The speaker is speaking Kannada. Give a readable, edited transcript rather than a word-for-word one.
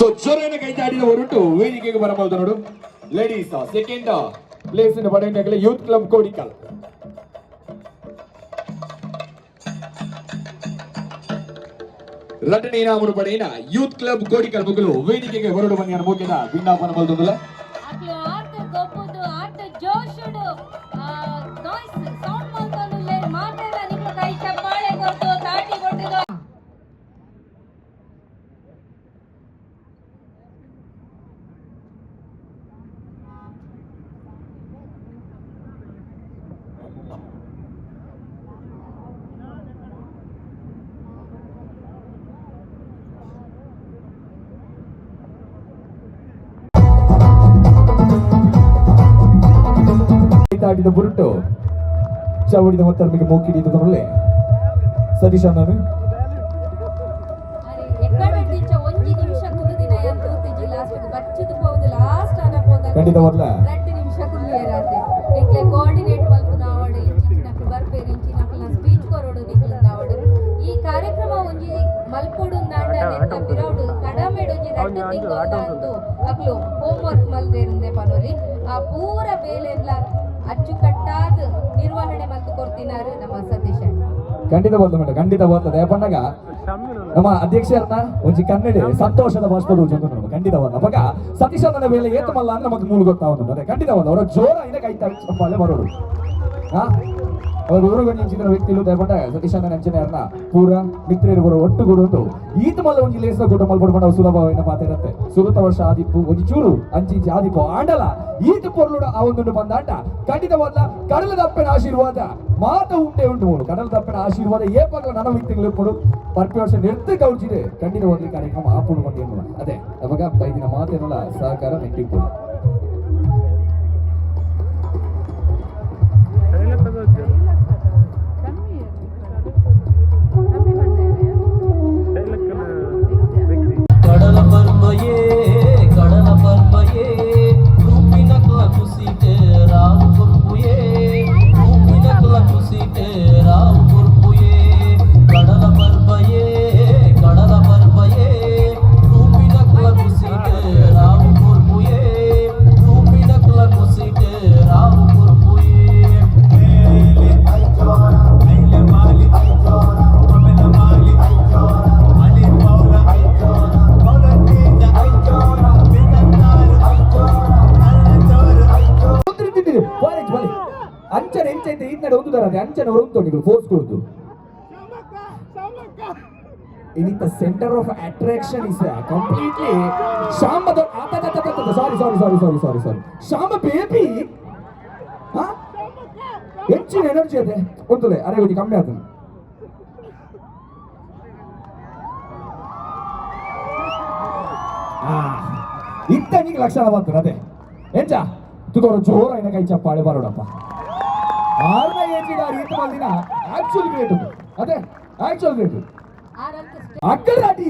ಸೊ ಜೋರಾಗಿ ಕೈ ದಾಟಿದ ಹೊರಟು ವೇದಿಕೆಗೆ ಬರಬಹುದು ನೋಡು. ಲೇಡೀಸ್ ಸೆಕೆಂಡ್ ಪ್ಲೇಸ್ ಇನ್ ಪಡೆಯಲು ಯೂತ್ ಕ್ಲಬ್ ಕೋಡಿಕಲ್. ಎರಡನೇ ಇನಾಮನ್ನು ಪಡೆಯಿನ ಯೂತ್ ಕ್ಲಬ್ ಕೋಡಿಕಲ್ ಮಕ್ಕಳು ವೇದಿಕೆಗೆ ಹೊರಡು ಬನ್ನಿ ಅನ್ನೋ ಮುಖ್ಯದ ವಿಜ್ಞಾಪನ ಬಲ್ತದಲ್ಲ. ದಾಟಿದ ಬುರುಟು ಚವಡಿದ ಮೊತ್ತರ್ಮಿಗೆ ಮೂಕಿಡಿದುಕೊಂಡಲೆ ಸತೀಶ್ ಅಣ್ಣನು ಖಂಡಿತ ಮೊದಲ ಈ ಕಾರ್ಯಕ್ರಮ ಒಂಜಿ ಮಲ್ಪೊಡು ಬಿರೌಡು ಕಡಮೆಡು ಒಂಜಿ ರಡ್ಡು ತಿಂಗಳು ಅಕ್ಲು ಹೋಮ್ವರ್ಕ್ ಮಲ್ದೇರಿಂದೆ ಪನೋಲಿ ಆ ಪೂರ ಬೇಲೆಲ್ಲ ಅಚ್ಚುಕಟ್ಟಾದ ನಿರ್ವಹಣೆ ಮತ್ತು ಕೊಡ್ತಿನಾರು ನಮ್ಮ ಸತೀಶ್. ಖಂಡಿತ ಬರ್ತದೆ ಮೇಡಮ್, ಖಂಡಿತ ಬರ್ತದೆ. ಯಾಪಂಡಾಗ ನಮ್ಮ ಅಧ್ಯಕ್ಷರನ್ನ ಒಂಜಿ ಕನ್ನಡ ಸಂತೋಷದ ಭಾಷೆದು ಖಂಡಿತ ಬಂದ ಅವಾಗ ಸತೀಶ್ ಅಣ್ಣನ ಮೇಲೆ ಏತಮಲ್ಲ ಅಂದ್ರೆ ನಮಗೆ ಮೂಲ ಗೊತ್ತಾവുന്നു. ಅದೇ ಖಂಡಿತ ಬಂದ ಅವರ ಜೋರ ಇದೆ ಕೈ ಚಪ್ಪಾಳೆ ಬರೋಡು. ಅವರು ಊರುಗೊಂಡಿನ ವ್ಯಕ್ತಿಗಳು ದಯಪಂಡ ಸತೀಶ್ ಅಣ್ಣ ನೆಂಚನೆಯನ್ನ ಪೂರ ಮಿತ್ರರು ಬರೋ ಒಟ್ಟುಗೂಡು ಈತ ಮಲ್ಲ ಒಂಜಿ ಲೇಸ ಕೂಟ ಮಲ್ಪಡ್ಕೊಂಡು ಅವ್ರು ಸುಲಭವಾಗಿ ಪಾತಿರತ್ತೆ. ಸುರತ ವರ್ಷ ಆದಿಪ್ಪು ಒಂಜಿ ಚೂರು ಅಂಚಿ ಆದಿಪ್ಪು ಆಂಡಲ ಈತ ಪೊರ್ಲುಡ ಆ ಒಂದು ಬಂದಾಟ ಖಂಡಿತ ಬಂದ ಕಡಲ ದಪ್ಪನ ಆಶೀರ್ವಾದ ಮಾತ ಉಂಟೆ ಉಂಟು ಮೂರು ಕಡಲ ದಪ್ಪನ ಆಶೀರ್ವಾದ ಏಪಾಗ ನನ್ನ ವ್ಯಕ್ತಿಗಳು ಕೊಡು ಪ್ರತಿ ವರ್ಷ ನಿರ್ತ ಕೌಚಿದೆ ಖಂಡಿತ ಒಂದು ಕಾರ್ಯಕ್ರಮ ಆಪುಡು ಬಂದ ಅದೇ ಅವಾಗ ಬೈದಿನ ಮಾತೇನಲ್ಲ ಸಹಕಾರ ನೆಟ್ಟಿಪ್ಪು. ಅಂಚನೆ ಎಂಚೈತೆ ಈತ್ನಡೆ ಒಂದು ತರ ಅಂಚನೆ ಹೊರಗೆ ಫೋರ್ಸ್ ಕೊಡುದು. In the center of attraction is completely Shamba. Sorry. Shamba baby. Huh? ಹೆಚ್ಚಿನ ಎನರ್ಜಿ ಅದೇ ಒಂದಲೆ ಅರೆ ಹೋಗಿ ಕಮ್ಮಿ ಆಯ್ತು. ಇತ್ತನಿಗೆ ಲಕ್ಷಣ ಬಂತು ಅದೇ ಎಂಚ ತುಗೋರು ಜೋರ ಇನ್ನ ಕೈ ಚಪ್ಪಾಳೆ ಬರೋಡಪ್ಪ. 6ನೇ ಏಜಿಗಾರಿ ಇತ್ತು ಬಂದಿನ ಆಕ್ಚುಲ್ ಗ್ರೇಟ್ ಅದೇ ಆಕ್ಚುಲ್ ಗ್ರೇಟ್ ಅಕ್ಕಲ್ ದಾಟಿ